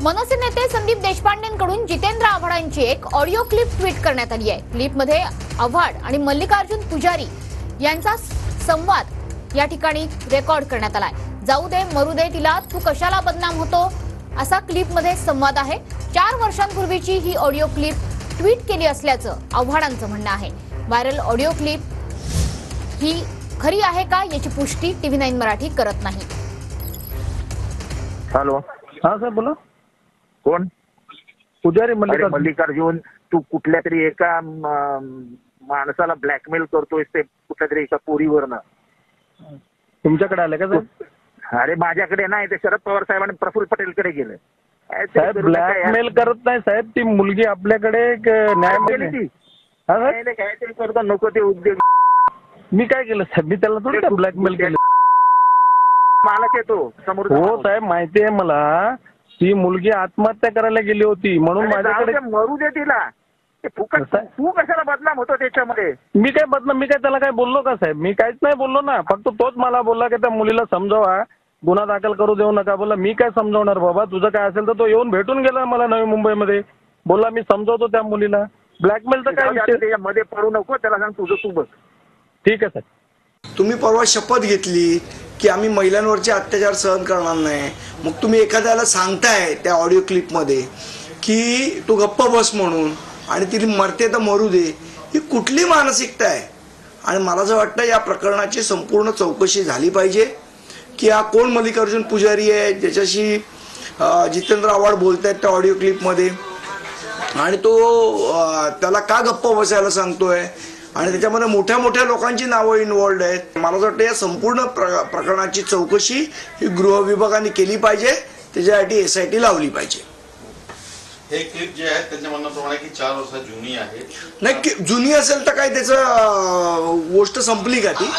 मनसे नेते संदीप देशपांडेंकडून जितेंद्र आव्हाडांची एक audio clip tweet करण्यात आली आहे। क्लिपमध्ये आव्हाड आणि मल्लिकार्जुन पुजारी यांचा संवाद या ठिकाणी रेकॉर्ड करण्यात आलाय। जाऊ दे मरू दे तिला, तू कशाला बदनाम होतो, असा क्लिपमध्ये संवाद आहे। 4 वर्षांपूर्वीची ही ऑडिओ क्लिप ट्विट केली असल्याचं आव्हाडांचं म्हणणं आहे। व्हायरल ऑडिओ क्लिप ही खरी आहे का याची पुष्टी TV9 मराठी करत नाही। हॅलो, हाँ सर बोला। कोण? पुजारी मल्लिकार्जुन, तू कुठल्या तरी एका माणसाला ब्लॅकमेल करतोय ते कुठल्या तरी एका पोरीवरनं। तुमच्याकडे आले का साहेब? अरे माझ्याकडे नाही, ते शरद पवार साहेबांनी प्रफुल्ल पटेलकडे गेले। साहेब ब्लॅकमेल करत नाही साहेब, ती मुलगी आपल्याकडे न्याय ती काहीतरी करतो, नको ते उद्योग। मी काय केलं साहेब? मी त्याला थोडी ब्लॅकमेल केलं। मालक येतो समोर। हो साहेब माहिती आहे मला, ती मुलगी आत्महत्या करायला गेली होती म्हणून माझ्याकडे। मरू दे तिला, तू कशाला बदनाम होतो त्याच्यामध्ये? मी काय बदनाम, मी काय त्याला काय बोललो का साहेब? मी काहीच नाही बोललो ना, फक्त तोच मला बोलला की त्या मुलीला समजावा, गुन्हा दाखल करू देऊ नका। बोला मी काय समजवणार बाबा, तुझं काय असेल तर तो येऊन भेटून गेला मला नवी मुंबईमध्ये, बोला मी समजवतो त्या मुलीला। ब्लॅकमेलचं काय विषय? त्याच्यामध्ये पडू नको, त्याला सांग तुझं तू बस। ठीक आहे साहेब। तुम्ही परवा शपथ घेतली की आम्ही महिलांवरचे अत्याचार सहन करणार नाही, मग तुम्ही एखाद्याला सांगताय त्या ऑडिओ क्लिपमध्ये की तू गप्प बस म्हणून, आणि ती मरते तर मरू दे, ही कुठली मानसिकता आहे? आणि मला असं वाटतं या प्रकरणाची संपूर्ण चौकशी झाली पाहिजे की हा कोण मल्लिकार्जुन पुजारी आहे ज्याच्याशी जितेंद्र आव्हाड बोलत आहेत त्या ऑडिओ क्लिपमध्ये, आणि तो त्याला का गप्प बसायला सांगतोय, आणि त्याच्यामध्ये मोठ्या मोठ्या लोकांची नावं इन्व्हॉल्ड आहेत। मला असं वाटतं या संपूर्ण प्रकरणाची चौकशी ही गृह विभागाने केली पाहिजे, त्याच्यासाठी SIT लावली पाहिजे। हे क्लिप जे आहे त्यांच्या म्हणण्याप्रमाणे की 4 वर्ष जुनी आहे। नाही, जुनी असेल तर काय त्याचं गोष्ट संपली का ती?